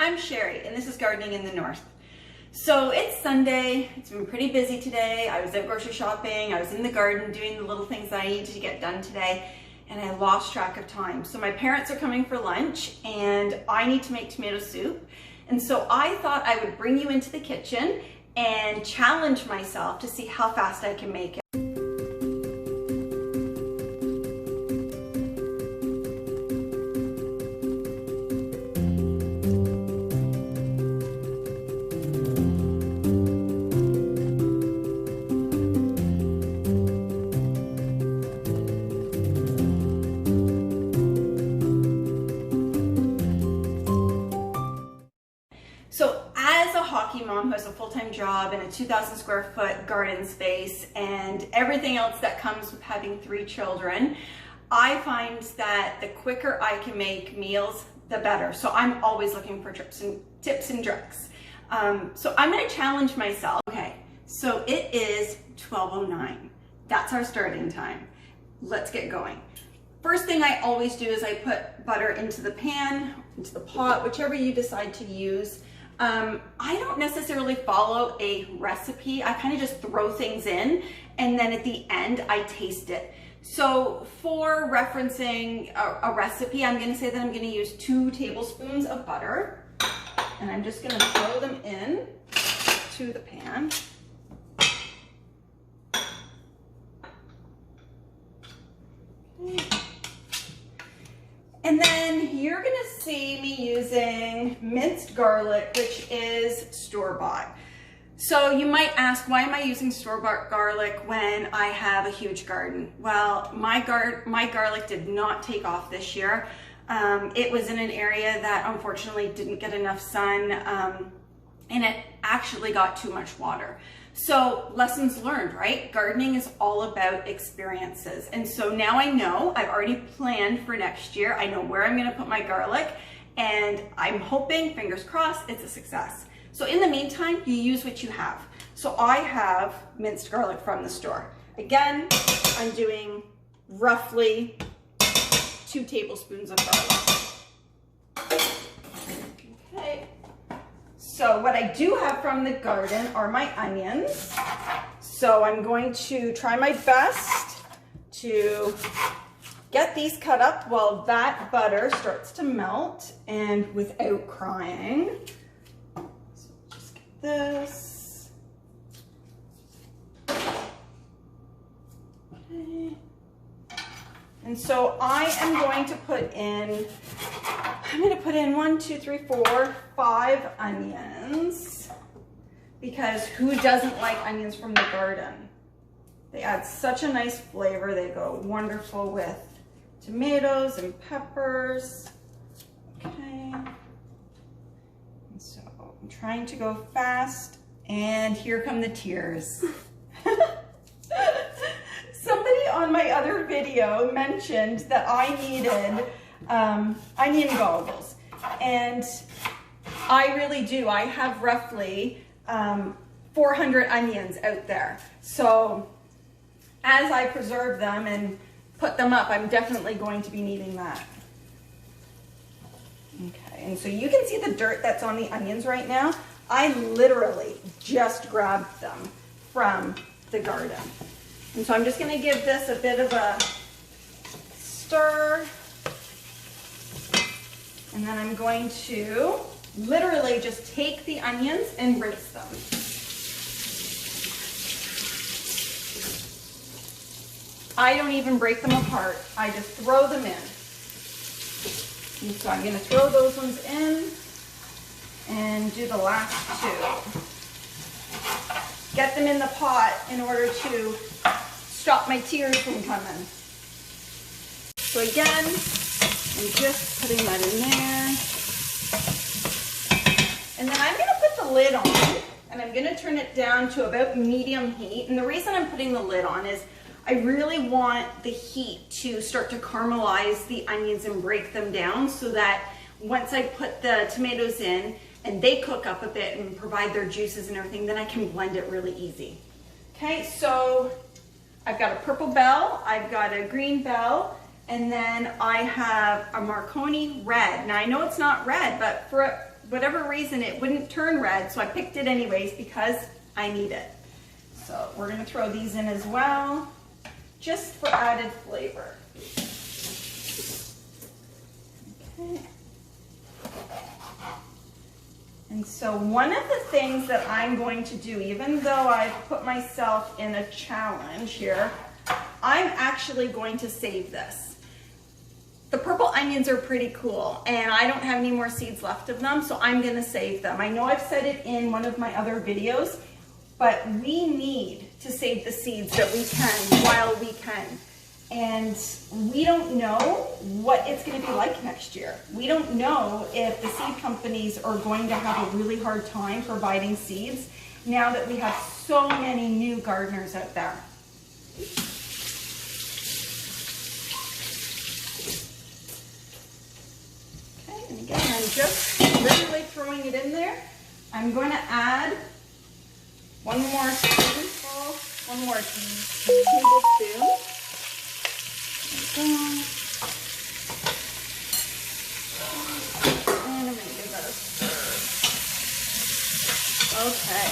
I'm Sherry and this is Gardening in the North. So it's Sunday, it's been pretty busy today. I was out grocery shopping, I was in the garden doing the little things that I needed to get done today, and I lost track of time. So my parents are coming for lunch and I need to make tomato soup. And so I thought I would bring you into the kitchen and challenge myself to see how fast I can make it. So as a hockey mom who has a full-time job and a 2,000 square foot garden space and everything else that comes with having 3 children, I find that the quicker I can make meals, the better. So I'm always looking for tips and tricks. So I'm gonna challenge myself. Okay, so it is 12:09. That's our starting time. Let's get going. First thing I always do is I put butter into the pan, into the pot, whichever you decide to use. I don't necessarily follow a recipe. I kind of just throw things in and then at the end I taste it. So for referencing a recipe, I'm going to say that I'm going to use 2 tablespoons of butter and I'm just going to throw them in to the pan. And then you're gonna see me using minced garlic, which is store-bought. So you might ask, why am I using store-bought garlic when I have a huge garden? Well, my garlic did not take off this year. It was in an area that unfortunately didn't get enough sun, and it actually got too much water. So lessons learned, right? Gardening is all about experiences. And so now I know, I've already planned for next year. I know where I'm gonna put my garlic and I'm hoping, fingers crossed, it's a success. So in the meantime, you use what you have. So I have minced garlic from the store. Again, I'm doing roughly 2 tablespoons of garlic. Okay. So what I do have from the garden are my onions. So I'm going to try my best to get these cut up while that butter starts to melt and without crying. So just get this. Okay. And so I am going to put in, 1, 2, 3, 4, 5 onions, because who doesn't like onions from the garden? They add such a nice flavor. They go wonderful with tomatoes and peppers. Okay. And so I'm trying to go fast, and here come the tears. Somebody on my other video mentioned that I needed onion goggles, and I really do. I have roughly 400 onions out there. So as I preserve them and put them up, I'm definitely going to be needing that. Okay, and so you can see the dirt that's on the onions right now. I literally just grabbed them from the garden. And so I'm just going to give this a bit of a stir. And then I'm going to literally just take the onions and rinse them. I don't even break them apart. I just throw them in. And so I'm going to throw those ones in and do the last 2. Get them in the pot in order to stop my tears from coming. So again, I'm just putting that in there. And then I'm going to put the lid on and I'm going to turn it down to about medium heat. And the reason I'm putting the lid on is I really want the heat to start to caramelize the onions and break them down, so that once I put the tomatoes in and they cook up a bit and provide their juices and everything, then I can blend it really easy. Okay, so I've got a purple bell, I've got a green bell, And then I have a Marconi red. Now I know it's not red, but for whatever reason it wouldn't turn red, so I picked it anyways because I need it. So we're gonna throw these in as well, just for added flavor. Okay. And so one of the things that I'm going to do, even though I've put myself in a challenge here, I'm actually going to save this. The purple onions are pretty cool, and I don't have any more seeds left of them, so I'm gonna save them. I know I've said it in one of my other videos, but we need to save the seeds that we can while we can. And we don't know what it's gonna be like next year. We don't know if the seed companies are going to have a really hard time providing seeds now that we have so many new gardeners out there. And again, I'm just literally throwing it in there. I'm going to add one more tablespoon. And I'm going to give that a stir. Okay,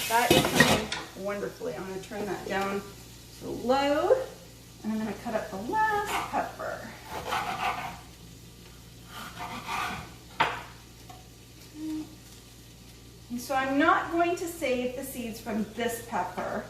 that is coming wonderfully. I'm going to turn that down to low, and I'm going to cut up the last pepper. And so I'm not going to save the seeds from this pepper,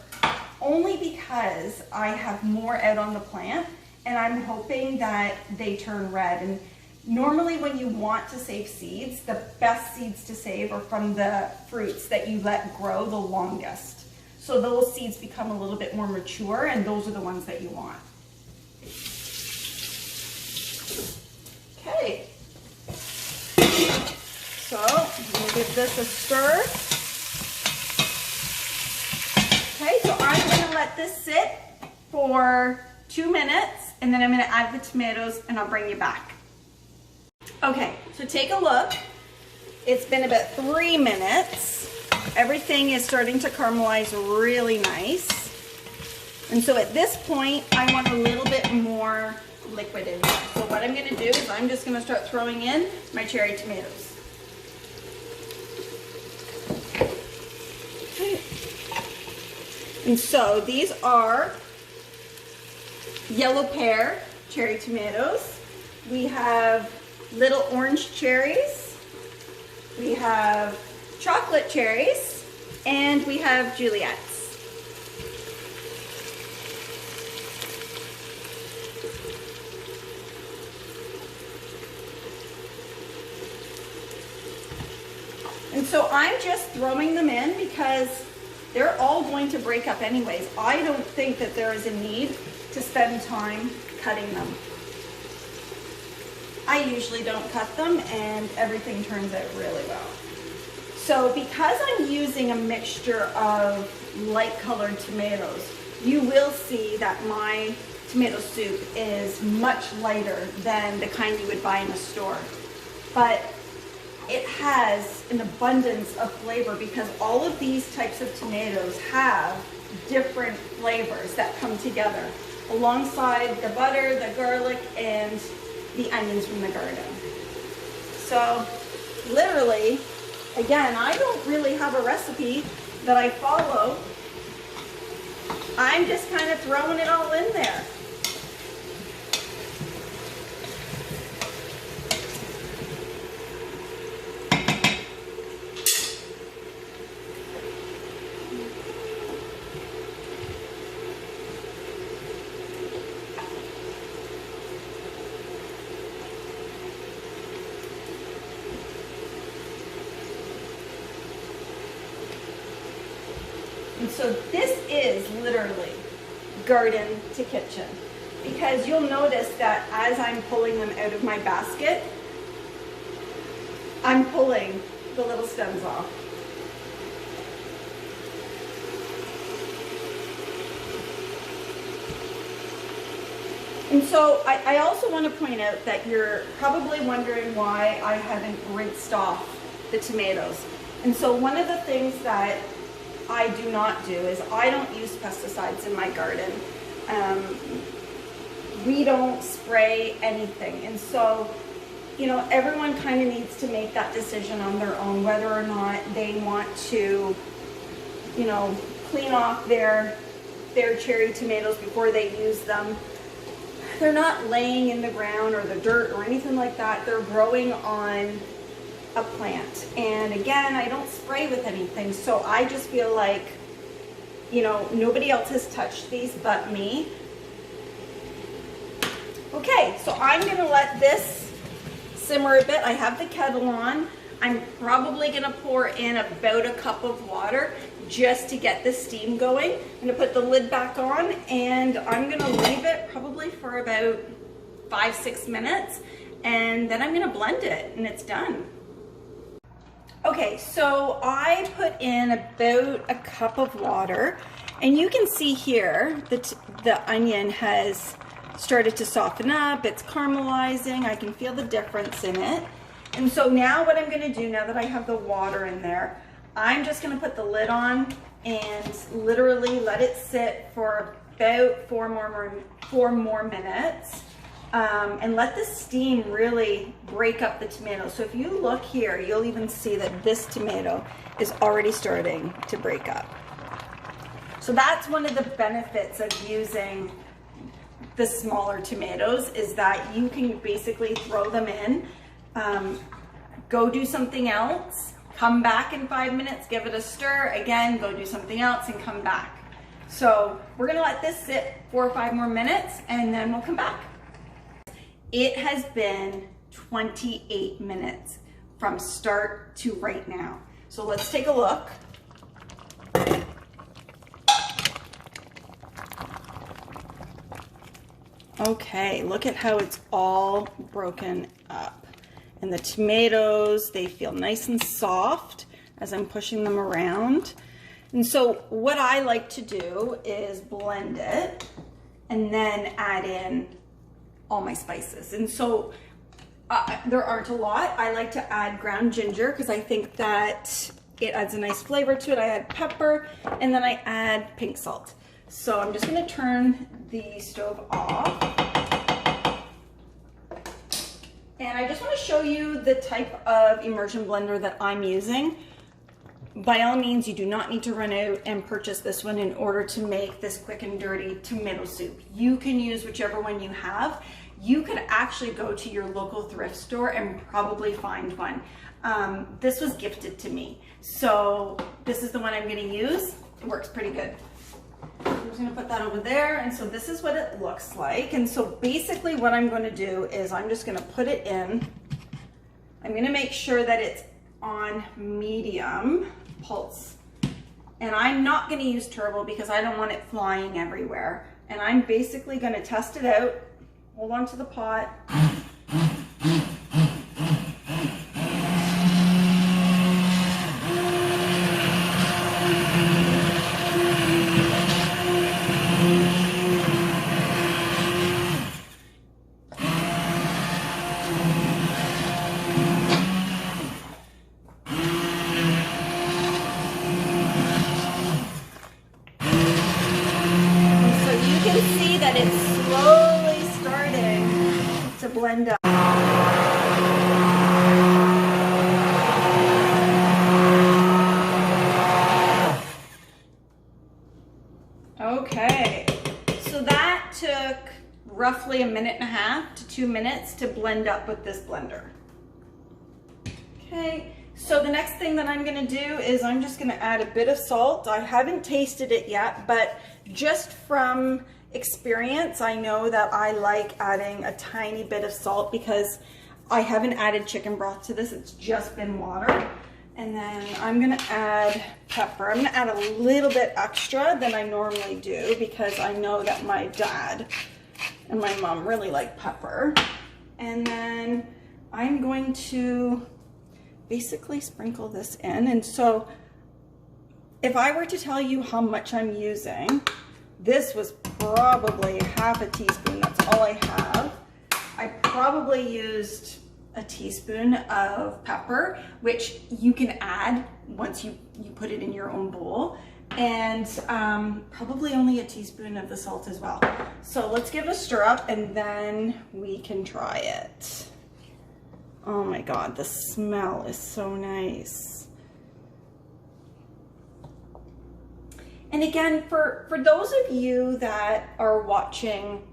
only because I have more out on the plant and I'm hoping that they turn red. And normally when you want to save seeds, the best seeds to save are from the fruits that you let grow the longest. So those seeds become a little bit more mature, and those are the ones that you want. Okay. So I'm going to give this a stir. Okay, so I'm going to let this sit for 2 minutes, and then I'm going to add the tomatoes, and I'll bring you back. Okay, so take a look. It's been about 3 minutes. Everything is starting to caramelize really nice. And so at this point, I want a little bit more liquid in there. So what I'm going to do is I'm just going to start throwing in my cherry tomatoes. And so these are yellow pear cherry tomatoes. We have little orange cherries. We have chocolate cherries. And we have Juliet's. And so I'm just throwing them in because they're all going to break up anyways. I don't think that there is a need to spend time cutting them. I usually don't cut them and everything turns out really well. So because I'm using a mixture of light colored tomatoes, you will see that my tomato soup is much lighter than the kind you would buy in a store. But it has an abundance of flavor because all of these types of tomatoes have different flavors that come together alongside the butter, the garlic, and the onions from the garden. So literally, again, I don't really have a recipe that I follow. I'm just kind of throwing it all in there. And so this is literally garden to kitchen, because you'll notice that as I'm pulling them out of my basket, I'm pulling the little stems off. And so I also want to point out that you're probably wondering why I haven't rinsed off the tomatoes. And so one of the things that I do not do is I don't use pesticides in my garden. we don't spray anything. And so, you know, everyone kind of needs to make that decision on their own, whether or not they want to, you know, clean off their cherry tomatoes before they use them. They're not laying in the ground or the dirt or anything like that. They're growing on a plant. And again, I don't spray with anything. So I just feel like, you know, nobody else has touched these but me. Okay, so I'm gonna let this simmer a bit. I have the kettle on. I'm probably gonna pour in about a cup of water just to get the steam going. I'm gonna put the lid back on and I'm gonna leave it probably for about 5-6 minutes, and then I'm gonna blend it and it's done. Okay, so I put in about a cup of water, and you can see here that the onion has started to soften up. It's caramelizing. I can feel the difference in it. And so now what I'm gonna do, now that I have the water in there, I'm just gonna put the lid on and literally let it sit for about four more minutes, and let the steam really break up the tomato. So if you look here, you'll even see that this tomato is already starting to break up. So that's one of the benefits of using the smaller tomatoes, is that you can basically throw them in, go do something else, come back in 5 minutes, give it a stir, again, go do something else and come back. So we're gonna let this sit 4 or 5 more minutes and then we'll come back. It has been 28 minutes from start to right now. So let's take a look. Okay, look at how it's all broken up. And the tomatoes, they feel nice and soft as I'm pushing them around. And so what I like to do is blend it and then add in all my spices. And so there aren't a lot. I like to add ground ginger because I think that it adds a nice flavor to it. I add pepper and then I add pink salt. So I'm just gonna turn the stove off. And I just wanna show you the type of immersion blender that I'm using. By all means, you do not need to run out and purchase this one in order to make this quick and dirty tomato soup. You can use whichever one you have. You could actually go to your local thrift store and probably find one. This was gifted to me. So this is the one I'm gonna use. It works pretty good. I'm just gonna put that over there. And so this is what it looks like. And so basically what I'm gonna do is I'm just gonna put it in. I'm gonna make sure that it's on medium pulse. And I'm not gonna use turbo because I don't want it flying everywhere. And I'm basically gonna test it out. Hold on to the pot. Blend up. Okay, so that took roughly 1.5 to 2 minutes to blend up with this blender. Okay, so the next thing that I'm gonna do is I'm just gonna add a bit of salt. I haven't tasted it yet, but just from experience, I know that I like adding a tiny bit of salt because I haven't added chicken broth to this. It's just been water. And then I'm gonna add pepper. I'm gonna add a little bit extra than I normally do because I know that my dad and my mom really like pepper. And then I'm going to basically sprinkle this in. And so if I were to tell you how much I'm using, this was probably half a teaspoon. That's all I have. I probably used a teaspoon of pepper, which you can add once you put it in your own bowl. and probably only a teaspoon of the salt as well. So let's give it a stir up and then we can try it. Oh my God, the smell is so nice. And again, for those of you that are watching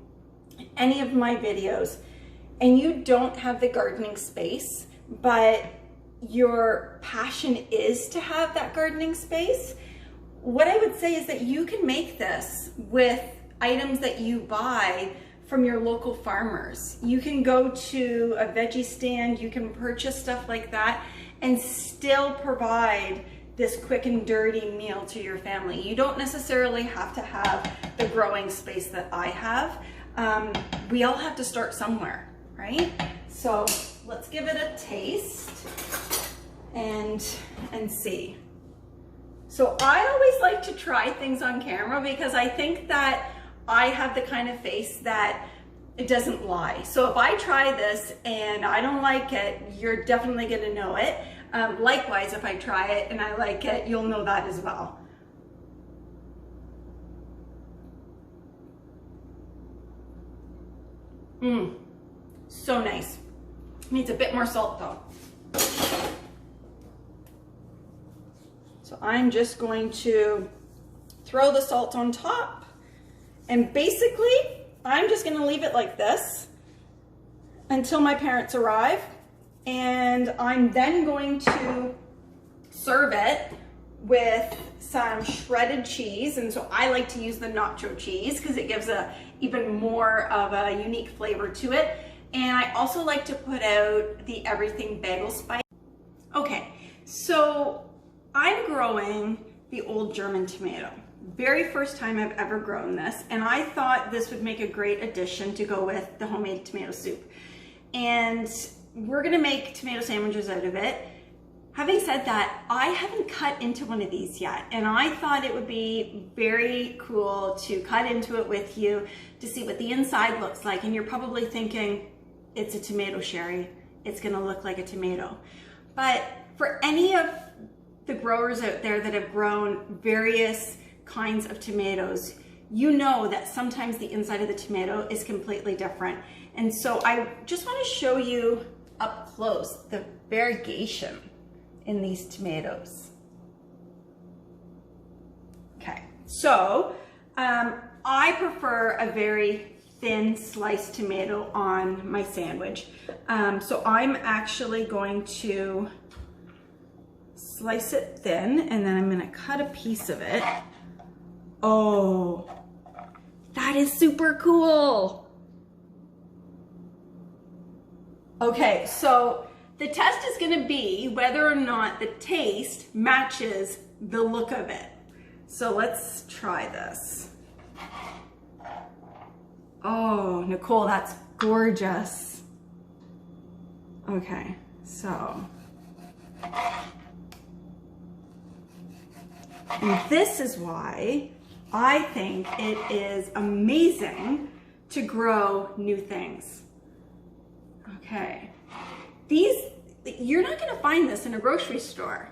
any of my videos and you don't have the gardening space, but your passion is to have that gardening space, what I would say is that you can make this with items that you buy from your local farmers. You can go to a veggie stand, you can purchase stuff like that and still provide this quick and dirty meal to your family. You don't necessarily have to have the growing space that I have. We all have to start somewhere, right? So let's give it a taste and see. So I always like to try things on camera because I think that I have the kind of face that it doesn't lie. So if I try this and I don't like it, you're definitely gonna know it. Likewise, if I try it and I like it, you'll know that as well. So nice. Needs a bit more salt though. So I'm just going to throw the salt on top, and basically I'm just going to leave it like this until my parents arrive, and I'm then going to serve it with some shredded cheese. And so I like to use the nacho cheese because it gives even more of a unique flavor to it. And I also like to put out the everything bagel spice. Okay, so I'm growing the old German tomato. Very first time I've ever grown this, and I thought this would make a great addition to go with the homemade tomato soup. And we're gonna make tomato sandwiches out of it. Having said that, I haven't cut into one of these yet, and I thought it would be very cool to cut into it with you to see what the inside looks like. And you're probably thinking, it's a tomato sherry, it's gonna look like a tomato. But for any of the growers out there that have grown various kinds of tomatoes, you know that sometimes the inside of the tomato is completely different. And so I just want to show you up close the variegation in these tomatoes. Okay, so I prefer a very thin sliced tomato on my sandwich. So I'm actually going to slice it thin, and then I'm gonna cut a piece of it. Oh, that is super cool. Okay, so the test is gonna be whether or not the taste matches the look of it. So let's try this. Oh, Nicole, that's gorgeous. Okay, so. And this is why I think it is amazing to grow new things. Okay, you're not gonna find this in a grocery store.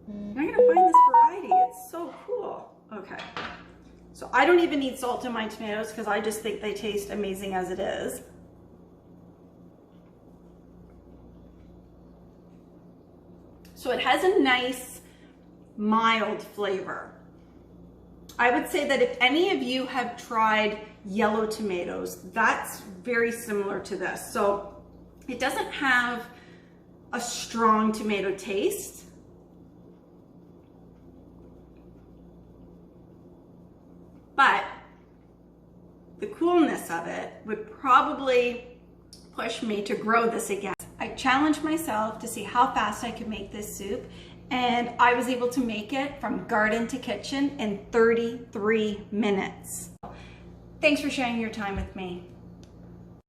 You're not gonna find this variety, it's so cool. Okay, so I don't even need salt in my tomatoes because I just think they taste amazing as it is. So it has a nice, mild flavor. I would say that if any of you have tried yellow tomatoes, that's very similar to this. So it doesn't have a strong tomato taste, but the coolness of it would probably push me to grow this again. I challenged myself to see how fast I could make this soup, and I was able to make it from garden to kitchen in 33 minutes. Thanks for sharing your time with me.